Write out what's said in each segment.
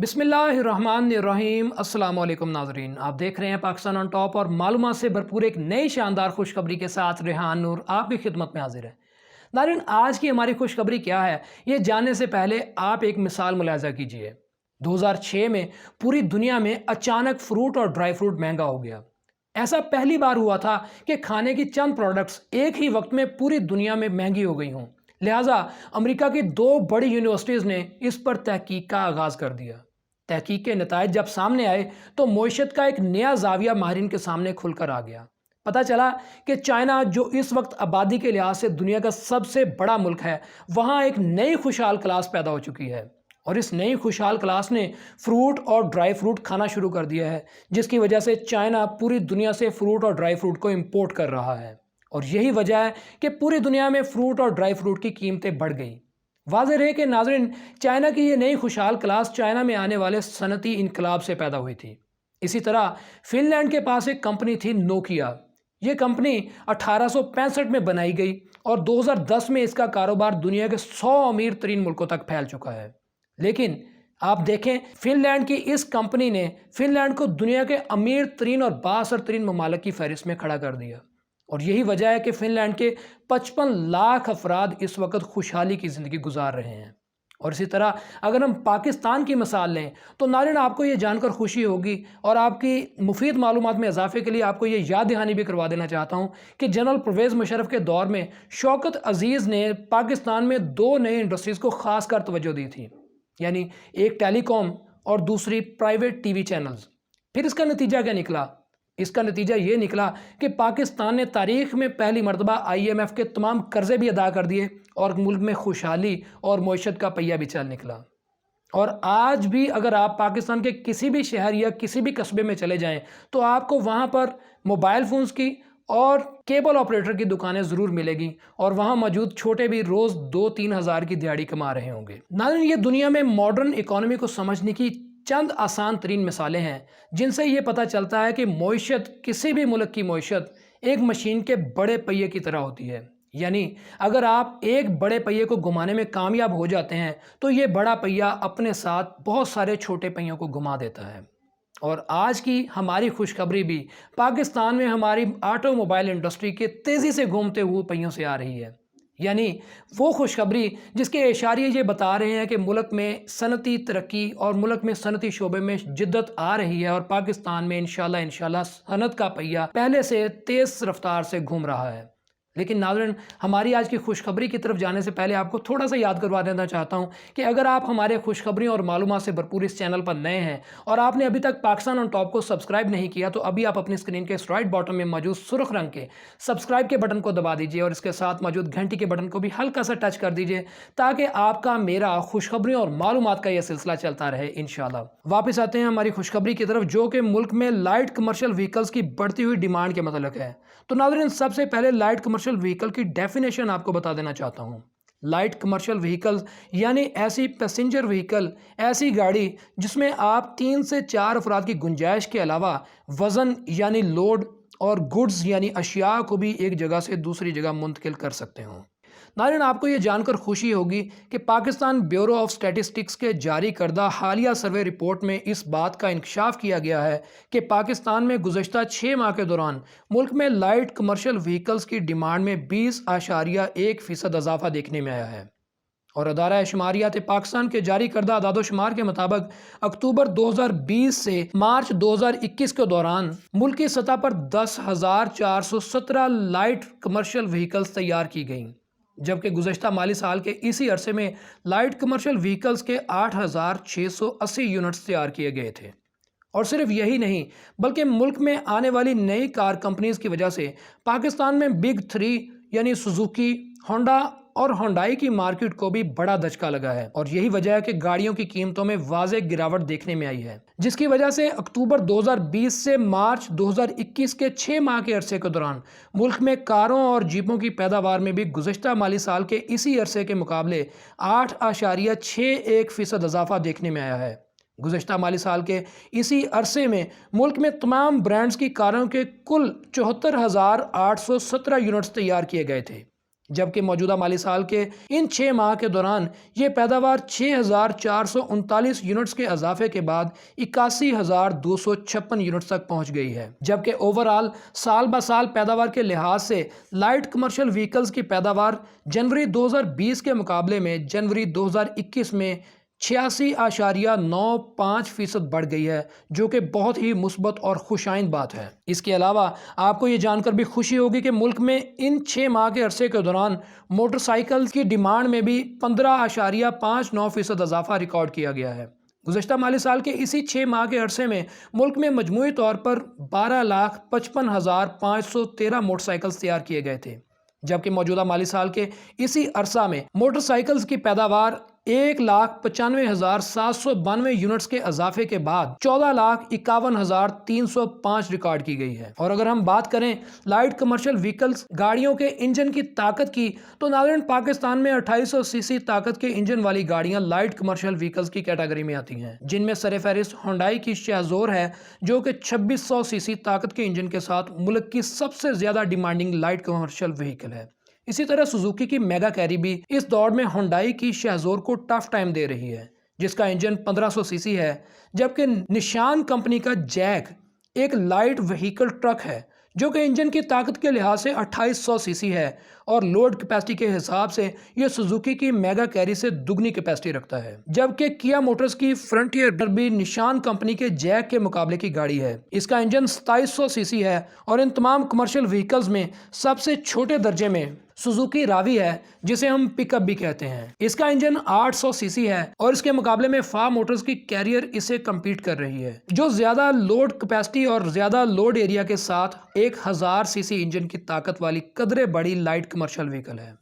बिस्मिल्लाहिर्रहमानिर्रहीम। अस्सलाम वालेकुम नाजरीन, आप देख रहे हैं पाकिस्तान ऑन टॉप और मालूमात से भरपूर एक नई शानदार खुशखबरी के साथ रेहान नूर आपकी खिदमत में हाजिर है। नाज़रीन, आज की हमारी खुशखबरी क्या है, ये जानने से पहले आप एक मिसाल मुलाहिजा कीजिए। 2006 में पूरी दुनिया में अचानक फ्रूट और ड्राई फ्रूट महंगा हो गया। ऐसा पहली बार हुआ था कि खाने की चंद प्रोडक्ट्स एक ही वक्त में पूरी दुनिया में महंगी हो गई हों। लिहाजा अमेरिका की दो बड़ी यूनिवर्सिटीज़ ने इस पर तहकीक का आगाज़ कर दिया। तहकीक के नताइज जब सामने आए तो मईशत का एक नया जाविया माहिरीन के सामने खुलकर आ गया। पता चला कि चाइना, जो इस वक्त आबादी के लिहाज से दुनिया का सबसे बड़ा मुल्क है, वहाँ एक नई खुशहाल क्लास पैदा हो चुकी है और इस नई खुशहाल क्लास ने फ्रूट और ड्राई फ्रूट खाना शुरू कर दिया है, जिसकी वजह से चाइना पूरी दुनिया से फ्रूट और ड्राई फ्रूट को इंपोर्ट कर रहा है। और यही वजह है कि पूरी दुनिया में फ्रूट और ड्राई फ्रूट की कीमतें बढ़ गई। वाज़ेह है कि नाज़रीन, चाइना की ये नई खुशहाल क्लास चाइना में आने वाले सनती इनकलाब से पैदा हुई थी। इसी तरह फिनलैंड के पास एक कंपनी थी नोकिया। ये कंपनी 1865 में बनाई गई और 2010 में इसका कारोबार दुनिया के 100 अमीर तरीन मुल्कों तक फैल चुका है। लेकिन आप देखें, फिनलैंड की इस कंपनी ने फिनलैंड को दुनिया के अमीर तरीन और बाअसर तरीन ममालिक की फहरिस्त में खड़ा कर दिया। और यही वजह है कि फिनलैंड के 55 लाख अफराद इस वक्त खुशहाली की ज़िंदगी गुजार रहे हैं। और इसी तरह अगर हम पाकिस्तान की मिसाल लें तो नाज़रीन, आपको ये जानकर खुशी होगी और आपकी मुफीद मालूमात में इजाफे के लिए आपको ये याद दहानी भी करवा देना चाहता हूँ कि जनरल परवेज़ मुशर्रफ के दौर में शौकत अजीज़ ने पाकिस्तान में दो नई इंडस्ट्रीज़ को ख़ास कर तवज्जो दी थी, यानी एक टेलीकॉम और दूसरी प्राइवेट टीवी चैनल्स। फिर इसका नतीजा क्या निकला? इसका नतीजा ये निकला कि पाकिस्तान ने तारीख़ में पहली मरतबा IMF के तमाम कर्ज़े भी अदा कर दिए और मुल्क में खुशहाली और मईशत का पहिया भी चल निकला। और आज भी अगर आप पाकिस्तान के किसी भी शहर या किसी भी कस्बे में चले जाएं तो आपको वहाँ पर मोबाइल फ़ोन्स की और केबल ऑपरेटर की दुकानें ज़रूर मिलेगी और वहाँ मौजूद छोटे भी रोज़ 2-3 हज़ार की दिहाड़ी कमा रहे होंगे। नाज़रीन, ये दुनिया में मॉडर्न इकॉनमी को समझने की चंद आसान तरीन मिसालें हैं जिनसे ये पता चलता है कि मईशत, किसी भी मुल्क की मईशत एक मशीन के बड़े पहिए की तरह होती है। यानी अगर आप एक बड़े पहिए को घुमाने में कामयाब हो जाते हैं तो ये बड़ा पहिया अपने साथ बहुत सारे छोटे पहियों को घुमा देता है। और आज की हमारी खुशखबरी भी पाकिस्तान में हमारी ऑटोमोबाइल इंडस्ट्री के तेज़ी से घूमते हुए पहियों से आ रही है। यानी वो खुशखबरी जिसके इशारे ये बता रहे हैं कि मुल्क में सनती तरक्की और मुल्क में सनती शोबे में जिद्दत आ रही है और पाकिस्तान में इंशाल्लाह सनत का पहिया पहले से तेज़ रफ्तार से घूम रहा है। लेकिन नाज़रीन, हमारी आज की खुशखबरी की तरफ जाने से पहले आपको थोड़ा सा याद करवा देना चाहता हूं कि अगर आप हमारे खुशखबरी और मालूमात से भरपूर इस चैनल पर नए हैं और आपने अभी तक पाकिस्तान ऑन टॉप को सब्सक्राइब नहीं किया तो अभी आप अपनी स्क्रीन के राइट बॉटम में मौजूद सुर्ख रंग के सब्सक्राइब के बटन को दबा दीजिए और इसके साथ मौजूद घंटी के बटन को भी हल्का सा टच कर दीजिए ताकि आपका मेरा खुशखबरी और मालूमात का यह सिलसिला चलता रहे इंशाल्लाह। वापस आते हैं हमारी खुशखबरी की तरफ, जो कि मुल्क में लाइट कमर्शियल व्हीकल्स की बढ़ती हुई डिमांड के मतलब है। तो नाज़रीन, सबसे पहले लाइट कमर्शियल व्हीकल की डेफिनेशन आपको बता देना चाहता हूँ। लाइट कमर्शियल व्हीकल्स यानी ऐसी पैसेंजर व्हीकल, ऐसी गाड़ी जिसमें आप 3 से 4 अफराद की गुंजाइश के अलावा वज़न यानी लोड और गुड्स यानी अशिया को भी एक जगह से दूसरी जगह मुंतकिल कर सकते हों। नाज़रीन, आपको ये जानकर खुशी होगी कि पाकिस्तान ब्यूरो ऑफ स्टैटिस्टिक्स के जारी करदा हालिया सर्वे रिपोर्ट में इस बात का इंकशाफ किया गया है कि पाकिस्तान में गुज़श्ता 6 माह के दौरान मुल्क में लाइट कमर्शियल व्हीकल्स की डिमांड में 20.1% इजाफा देखने में आया है। और अदारा शुमारियात पाकिस्तान के जारी करदा अदादोशुमार के मुताबिक अक्टूबर 2020 से मार्च 2021 के दौरान मुल्क की सतह पर 10,417 लाइट कमर्शियल व्हीकल्स तैयार की गईं, जबकि गुज़श्ता माली साल के इसी अरसे में लाइट कमर्शियल व्हीकल्स के 8,680 यूनिट्स तैयार किए गए थे। और सिर्फ यही नहीं बल्कि मुल्क में आने वाली नई कार कंपनीज़ की वजह से पाकिस्तान में बिग 3 यानी सुजुकी, होंडा और होंडाई की मार्केट को भी बड़ा धचका लगा है। और यही वजह है कि गाड़ियों की कीमतों में वाज़ेह गिरावट देखने में आई है, जिसकी वजह से अक्टूबर 2020 से मार्च 2021 के 6 माह के अरसे के दौरान मुल्क में कारों और जीपों की पैदावार में भी गुज़श्ता माली साल के इसी अरसे के मुकाबले 8.61% इजाफा देखने में आया है। गुज़श्ता माली साल के इसी अरसे में मुल्क में तमाम ब्रांड्स की कारों के कुल 74,817 यूनिट्स तैयार किए गए थे, جبکہ موجودہ مالی سال کے ان 6 ماہ کے دوران یہ پیداوار 6,439 یونٹس کے اضافے کے بعد 81,256 یونٹس تک پہنچ گئی ہے، جبکہ اوورآل سال بہ سال پیداوار کے لحاظ سے لائٹ کمرشل وہیکلز کی پیداوار جنوری 2020 کے مقابلے میں جنوری 2021 میں 86.95% بڑھ گئی ہے، جو کہ بہت ہی مثبت اور خوشائند بات ہے۔ اس کے علاوہ آپ کو یہ جان کر بھی خوشی ہوگی کہ ملک میں ان 6 ماہ کے عرصے کے دوران موٹر سائیکل کی ڈیمانڈ میں بھی 15.59% اضافہ ریکارڈ کیا گیا ہے۔ گزشتہ مالی سال کے اسی 6 ماہ کے عرصے میں ملک میں مجموعی طور پر 12,55,513 موٹر سائیکلز تیار کیے گئے تھے، جبکہ موجودہ مالی سال کے اسی عرصہ میں موٹر سائیکلز کی پیداوار 1,95,792 یونٹس کے اضافے کے بعد 14,51,305 ریکارڈ کی گئی ہے۔ اور اگر ہم بات کریں لائٹ کمرشل وہیکلز گاڑیوں کے انجن کی طاقت کی، تو ناظرین پاکستان میں 2800 سی سی طاقت کے انجن والی گاڑیاں لائٹ کمرشل وہیکلز کی کیٹیگری میں آتی ہیں، جن میں سرفہرست ہونڈائی کی شہزور ہے، جو کہ 2600 سی سی طاقت کے انجن کے ساتھ ملک کی سب سے زیادہ ڈیمانڈنگ لائٹ کمرشل وہیکل ہے۔ اسی طرح سوزوکی کی میگا کیری بھی اس دوڑ میں ہونڈائی کی شہزور کو ٹف ٹائم دے رہی ہے، جس کا انجن 1500 سی سی ہے، جبکہ نشان کمپنی کا جیک ایک لائٹ وہیکل ٹرک ہے، جو کہ انجن کی طاقت کے لحاظ سے 2800 سی سی ہے اور لوڈ کیپیسٹی کے حساب سے یہ سوزوکی کی میگا کیری سے دگنی کیپیسٹی رکھتا ہے۔ جبکہ کیا موٹرز کی فرنٹیئر بھی نشان کمپنی کے جیک کے مقابلے کی گاڑی ہے۔ اس کا انجن 2700 سی سی ہے اور ان تمام کمرشل وہیکلز میں سب سے چھوٹے درجے میں سوزوکی راوی ہے، جسے ہم پک اپ بھی کہتے ہیں۔ اس کا انجن 800 سی سی ہے اور اس کے مقابلے میں فا موٹرز کی کیریئر اسے کمپیٹ کر رہی ہے، جو زیادہ لوڈ کیپیسٹی اور زیادہ لوڈ ایریا کے ساتھ 1000 سی سی انجن کی طاقت والی قدرے بڑی لائٹ کمرشل وہیکل ہے۔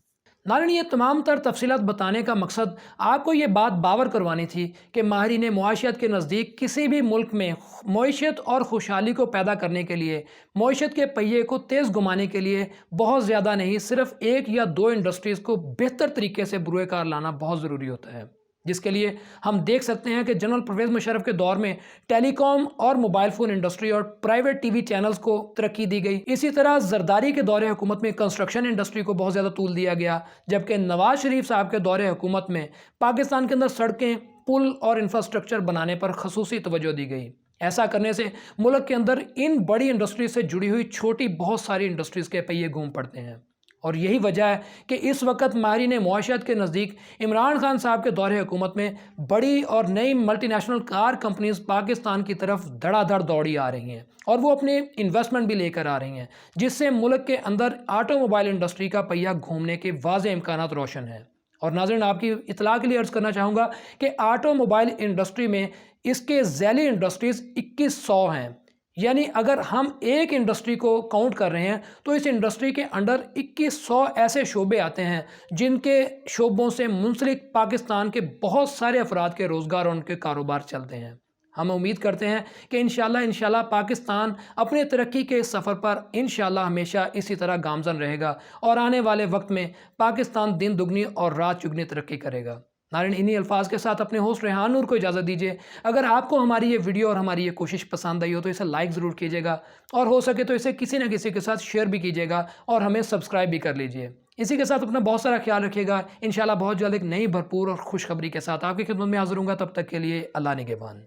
ناظرین، یہ تمام تر تفصیلات بتانے کا مقصد آپ کو یہ بات باور کروانی تھی کہ ماہرین معاشیات کے نزدیک کسی بھی ملک میں معیشت اور خوشحالی کو پیدا کرنے کے لیے، معیشت کے پہیے کو تیز گھمانے کے لیے بہت زیادہ نہیں، صرف 1 یا 2 انڈسٹریز کو بہتر طریقے سے بروئے کار لانا بہت ضروری ہوتا ہے، جس کے لیے ہم دیکھ سکتے ہیں کہ جنرل پرویز مشرف کے دور میں ٹیلی کام اور موبائل فون انڈسٹری اور پرائیویٹ ٹی وی چینلز کو ترقی دی گئی۔ اسی طرح زرداری کے دور حکومت میں کنسٹرکشن انڈسٹری کو بہت زیادہ طول دیا گیا، جبکہ نواز شریف صاحب کے دور حکومت میں پاکستان کے اندر سڑکیں، پل اور انفراسٹرکچر بنانے پر خصوصی توجہ دی گئی۔ ایسا کرنے سے ملک کے اندر ان بڑی انڈسٹریز سے جڑی ہوئی چھوٹی بہت ساری انڈسٹریز کے پہیے گھوم پڑتے ہیں، اور یہی وجہ ہے کہ اس وقت ماہرین معاشیات کے نزدیک عمران خان صاحب کے دور حکومت میں بڑی اور نئی ملٹی نیشنل کار کمپنیز پاکستان کی طرف دھڑا دھڑ دوڑی آ رہی ہیں، اور وہ اپنے انویسٹمنٹ بھی لے کر آ رہی ہیں، جس سے ملک کے اندر آٹو موبائل انڈسٹری کا پہیہ گھومنے کے واضح امکانات روشن ہیں۔ اور ناظرین، آپ کی اطلاع کے لیے عرض کرنا چاہوں گا کہ آٹو موبائل انڈسٹری میں اس کے ذیلی انڈسٹریز 2100 ہیں، یعنی اگر ہم ایک انڈسٹری کو کاؤنٹ کر رہے ہیں تو اس انڈسٹری کے انڈر 2100 ایسے شعبے آتے ہیں جن کے شعبوں سے منسلک پاکستان کے بہت سارے افراد کے روزگار اور ان کے کاروبار چلتے ہیں۔ ہم امید کرتے ہیں کہ انشاءاللہ پاکستان اپنے ترقی کے سفر پر انشاءاللہ ہمیشہ اسی طرح گامزن رہے گا، اور آنے والے وقت میں پاکستان دن دگنی اور رات چگنی ترقی کرے گا۔ ناظرین، انہی الفاظ کے ساتھ اپنے ہوسٹ ریحان نور کو اجازت دیجیے۔ اگر آپ کو ہماری یہ ویڈیو اور ہماری یہ کوشش پسند آئی ہو تو اسے لائک ضرور کیجیے گا، اور ہو سکے تو اسے کسی نہ کسی کے ساتھ شیئر بھی کیجیے گا، اور ہمیں سبسکرائب بھی کر لیجیے۔ اسی کے ساتھ اپنا بہت سارا خیال رکھیے گا۔ انشاءاللہ بہت جلد ایک نئی بھرپور اور خوشخبری کے ساتھ آپ کی خدمت میں حاضر ہوں گا۔ تب تک کے لیے اللہ نگہبان۔